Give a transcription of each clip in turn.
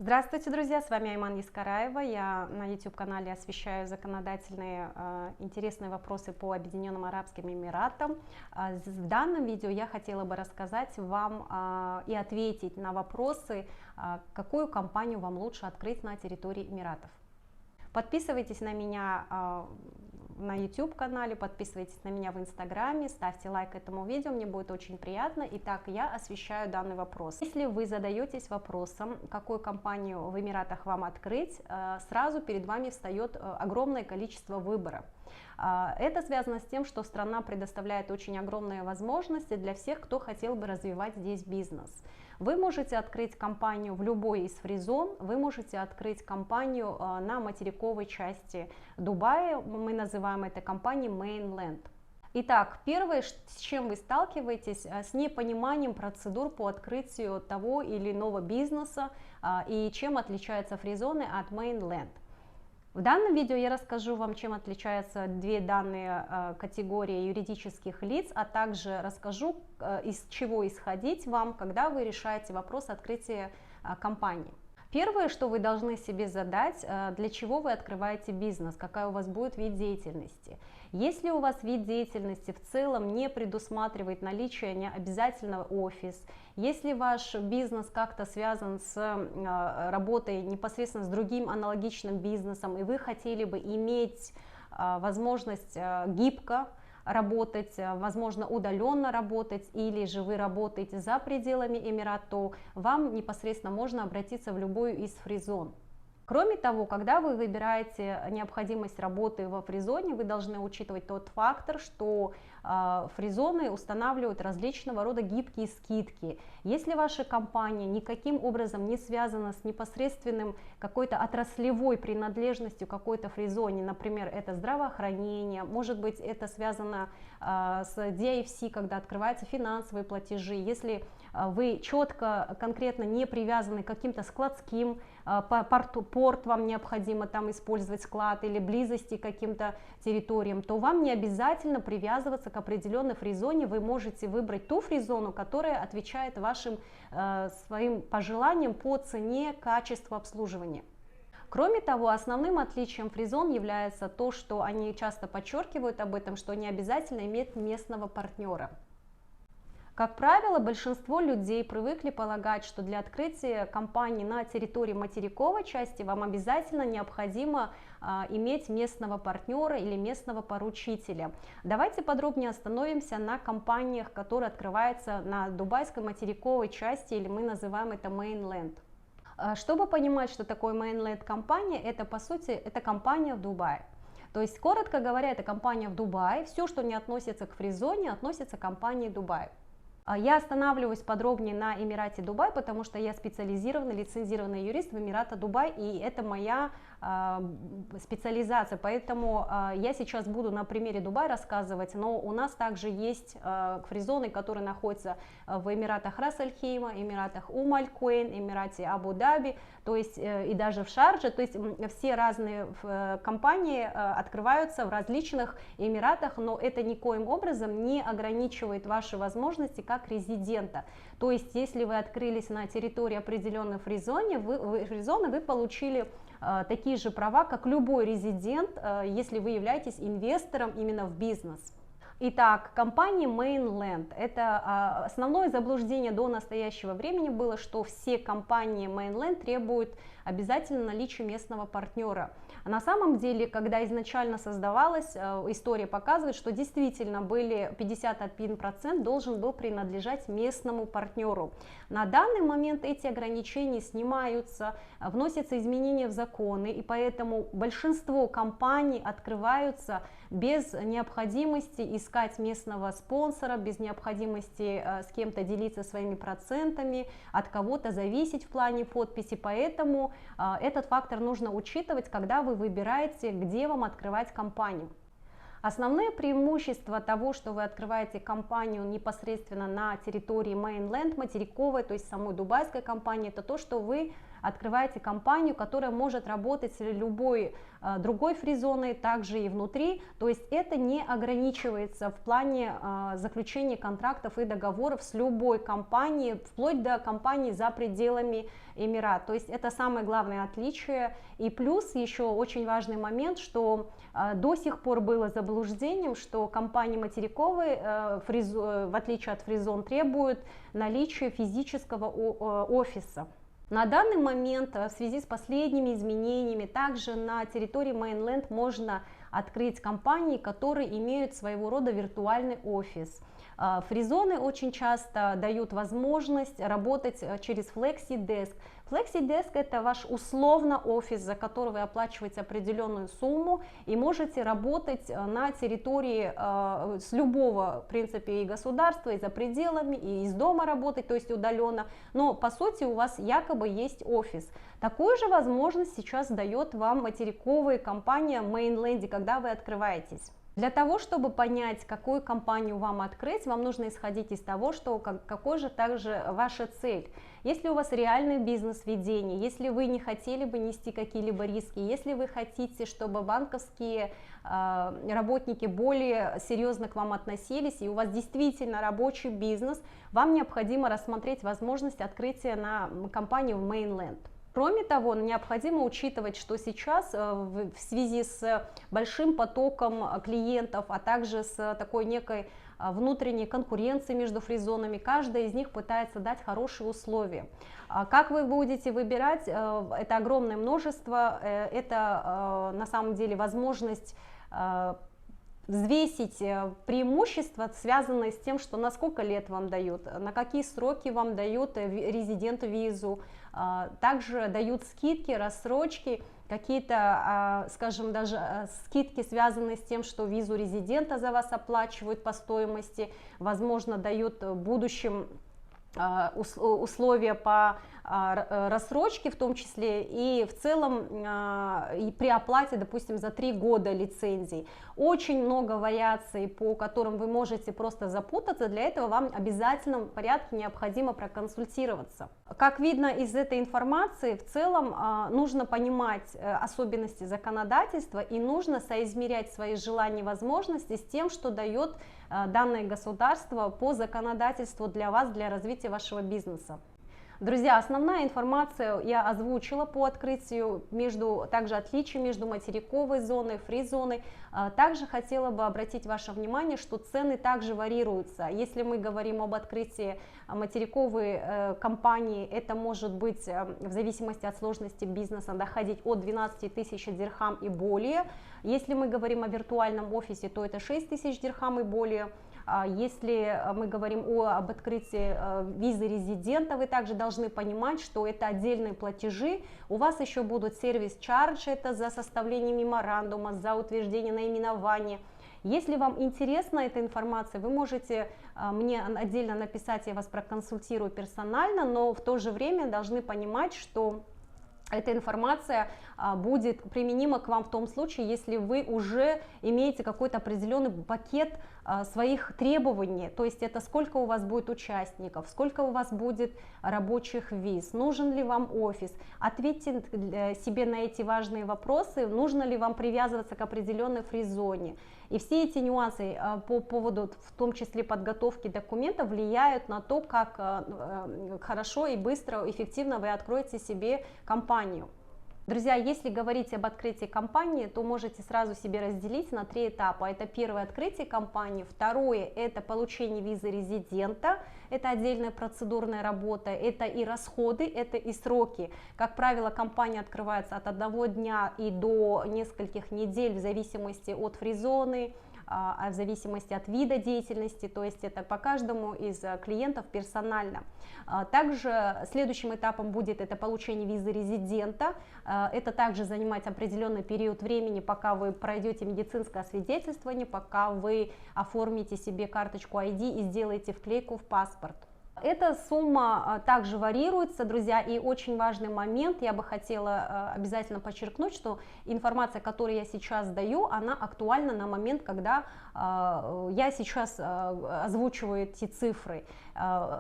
Здравствуйте, друзья! С вами Айман Ескараева. Я на YouTube-канале освещаю законодательные интересные вопросы по Объединенным Арабским Эмиратам. В данном видео я хотела бы рассказать вам и ответить на вопросы, какую компанию вам лучше открыть на территории Эмиратов. Подписывайтесь на меня на YouTube-канале, подписывайтесь на меня в Инстаграме, ставьте лайк этому видео, мне будет очень приятно. Итак, я освещаю данный вопрос. Если вы задаетесь вопросом, какую компанию в Эмиратах вам открыть, сразу перед вами встает огромное количество выбора. Это связано с тем, что страна предоставляет очень огромные возможности для всех, кто хотел бы развивать здесь бизнес. Вы можете открыть компанию в любой из фри-зон, вы можете открыть компанию на материковой части Дубая, мы называем это компанией Mainland. Итак, первое, с чем вы сталкиваетесь, с непониманием процедур по открытию того или иного бизнеса и чем отличаются фри-зоны от Mainland. В данном видео я расскажу вам, чем отличаются две данные категории юридических лиц, а также расскажу, из чего исходить вам, когда вы решаете вопрос открытия компании. Первое, что вы должны себе задать, для чего вы открываете бизнес, какая у вас будет вид деятельности. Если у вас вид деятельности в целом не предусматривает наличие необязательного офиса, если ваш бизнес как-то связан с работой непосредственно с другим аналогичным бизнесом, и вы хотели бы иметь возможность гибко работать, возможно, удаленно работать, или же вы работаете за пределами Эмирата, то вам непосредственно можно обратиться в любую из фри-зон. Кроме того, когда вы выбираете необходимость работы во фри-зоне, вы должны учитывать тот фактор, что фри-зоны устанавливают различного рода гибкие скидки. Если ваша компания никаким образом не связана с непосредственным какой-то отраслевой принадлежностью какой-то фри-зоне, например, это здравоохранение, может быть, это связано с DIFC, когда открываются финансовые платежи, если вы четко, конкретно не привязаны к каким-то складским порт, вам необходимо там использовать склад или близости к каким-то территориям, то вам не обязательно привязываться к определенной фри-зоне, вы можете выбрать ту фри-зону, которая отвечает вашим своим пожеланиям по цене, качеству обслуживания. Кроме того, основным отличием фри-зон является то, что они часто подчеркивают об этом, что не обязательно иметь местного партнера. Как правило, большинство людей привыкли полагать, что для открытия компании на территории материковой части вам обязательно необходимо иметь местного партнера или местного поручителя. Давайте подробнее остановимся на компаниях, которые открываются на дубайской материковой части, или мы называем это Mainland. Чтобы понимать, что такое Mainland компания, это по сути это компания в Дубае. То есть, коротко говоря, это компания в Дубае, все, что не относится к фри-зоне, относится к компании Дубай. Я останавливаюсь подробнее на Эмирате Дубай, потому что я специализированный, лицензированный юрист в Эмирате Дубай, и это моя специализация, поэтому я сейчас буду на примере Дубая рассказывать, но у нас также есть фри-зоны, которые находятся в Эмиратах Рас-Аль-Хейма, Эмиратах Ум-Аль-Куэйн, Эмирате Абу-Даби, то есть и даже в Шардже, то есть все разные компании открываются в различных Эмиратах, но это никоим образом не ограничивает ваши возможности как резидента. То есть если вы открылись на территории определенной фри-зоны, вы получили такие же права, как любой резидент, если вы являетесь инвестором именно в бизнес. Итак, компания Mainland. Это основное заблуждение до настоящего времени было, что все компании Mainland требуют обязательно наличия местного партнера. На самом деле, когда изначально создавалась, история показывает, что действительно были 51% должен был принадлежать местному партнеру. На данный момент эти ограничения снимаются, вносятся изменения в законы, и поэтому большинство компаний открываются без необходимости искать местного спонсора, без необходимости с кем-то делиться своими процентами, от кого-то зависеть в плане подписи, поэтому этот фактор нужно учитывать, когда вы выбираете, где вам открывать компанию. Основные преимущества того, что вы открываете компанию непосредственно на территории Mainland, материковой, то есть самой дубайской компании, это то, что вы открываете компанию, которая может работать с любой другой фризоной, также и внутри, то есть это не ограничивается в плане заключения контрактов и договоров с любой компанией, вплоть до компаний за пределами Эмират. То есть это самое главное отличие. И плюс еще очень важный момент, что до сих пор было заблуждением, что компании материковые, в отличие от фризон, требуют наличия физического офиса. На данный момент в связи с последними изменениями также на территории Mainland можно открыть компании, которые имеют своего рода виртуальный офис. Фризоны очень часто дают возможность работать через FlexiDesk. FlexiDesk — это ваш условно офис, за который вы оплачиваете определенную сумму и можете работать на территории с любого, в принципе, и государства, и за пределами, и из дома работать, то есть удаленно, но по сути у вас якобы есть офис. Такую же возможность сейчас дает вам материковая компания Mainland, когда вы открываетесь. Для того, чтобы понять, какую компанию вам открыть, вам нужно исходить из того, что какой же также ваша цель. Если у вас реальный бизнес-ведение, если вы не хотели бы нести какие-либо риски, если вы хотите, чтобы банковские работники более серьезно к вам относились, и у вас действительно рабочий бизнес, вам необходимо рассмотреть возможность открытия на компанию в Mainland. Кроме того, необходимо учитывать, что сейчас в связи с большим потоком клиентов, а также с такой некой внутренней конкуренцией между фризонами, каждая из них пытается дать хорошие условия. Как вы будете выбирать, это огромное множество, это на самом деле возможность взвесить преимущества, связанные с тем, что на сколько лет вам дают, на какие сроки вам дают резидент-визу, также дают скидки, рассрочки, какие-то, скажем, даже скидки, связанные с тем, что визу резидента за вас оплачивают по стоимости, возможно, дают в будущем условия по рассрочке в том числе, и в целом и при оплате, допустим, за 3 года лицензий. Очень много вариаций, по которым вы можете просто запутаться, для этого вам в обязательном порядке необходимо проконсультироваться. Как видно из этой информации, в целом нужно понимать особенности законодательства и нужно соизмерять свои желания и возможности с тем, что дает данное государство по законодательству для вас, для развития вашего бизнеса. Друзья, основная информация я озвучила по открытию, также отличия между материковой зоной, фри-зоной. Также хотела бы обратить ваше внимание, что цены также варьируются. Если мы говорим об открытии материковой компании, это может быть в зависимости от сложности бизнеса доходить от 12 тысяч дирхам и более. Если мы говорим о виртуальном офисе, то это 6 тысяч дирхам и более. Если мы говорим об открытии визы резидента, вы также должны понимать, что это отдельные платежи. У вас еще будут сервис-чардж, это за составление меморандума, за утверждение наименования. Если вам интересна эта информация, вы можете мне отдельно написать, я вас проконсультирую персонально, но в то же время должны понимать, что эта информация будет применима к вам в том случае, если вы уже имеете какой-то определенный пакет своих требований, то есть это сколько у вас будет участников, сколько у вас будет рабочих виз, нужен ли вам офис. Ответьте себе на эти важные вопросы, нужно ли вам привязываться к определенной фри-зоне. И все эти нюансы по поводу, в том числе подготовки документов, влияют на то, как хорошо и быстро, эффективно вы откроете себе компанию. Друзья, если говорить об открытии компании, то можете сразу себе разделить на 3 этапа. Это первое — открытие компании, второе — это получение визы резидента, это отдельная процедурная работа, это и расходы, это и сроки. Как правило, компания открывается от 1 дня и до нескольких недель в зависимости от фри-зоны, в зависимости от вида деятельности, то есть это по каждому из клиентов персонально. Также следующим этапом будет это получение визы резидента. Это также занимает определенный период времени, пока вы пройдете медицинское освидетельствование, пока вы оформите себе карточку ID и сделаете вклейку в паспорт. Эта сумма также варьируется, друзья, и очень важный момент, я бы хотела обязательно подчеркнуть, что информация, которую я сейчас даю, она актуальна на момент, когда я сейчас озвучиваю эти цифры.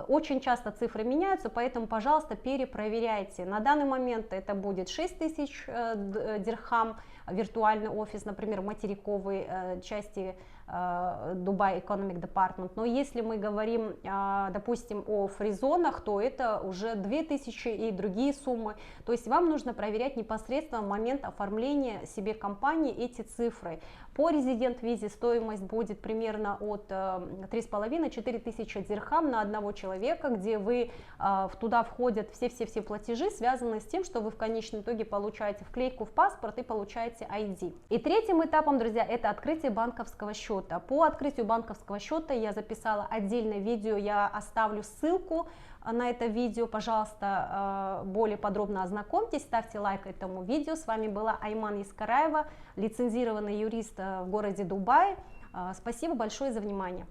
Очень часто цифры меняются, поэтому, пожалуйста, перепроверяйте. На данный момент это будет 6000 дирхам, виртуальный офис, например, в материковой части Dubai Economic Department. Но если мы говорим, допустим, о фризонах, то это уже 2000 и другие суммы. То есть вам нужно проверять непосредственно в момент оформления себе компании эти цифры. По резидент-визе стоимость будет примерно от 3,5-4 тысячи дирхам на одного человека, где вы, туда входят все платежи, связанные с тем, что вы в конечном итоге получаете вклейку в паспорт и получаете ID. И третьим этапом, друзья, это открытие банковского счета. По открытию банковского счета я записала отдельное видео, я оставлю ссылку на это видео, пожалуйста, более подробно ознакомьтесь, ставьте лайк этому видео. С вами была Айман Искараева, лицензированный юрист в городе Дубай. Спасибо большое за внимание.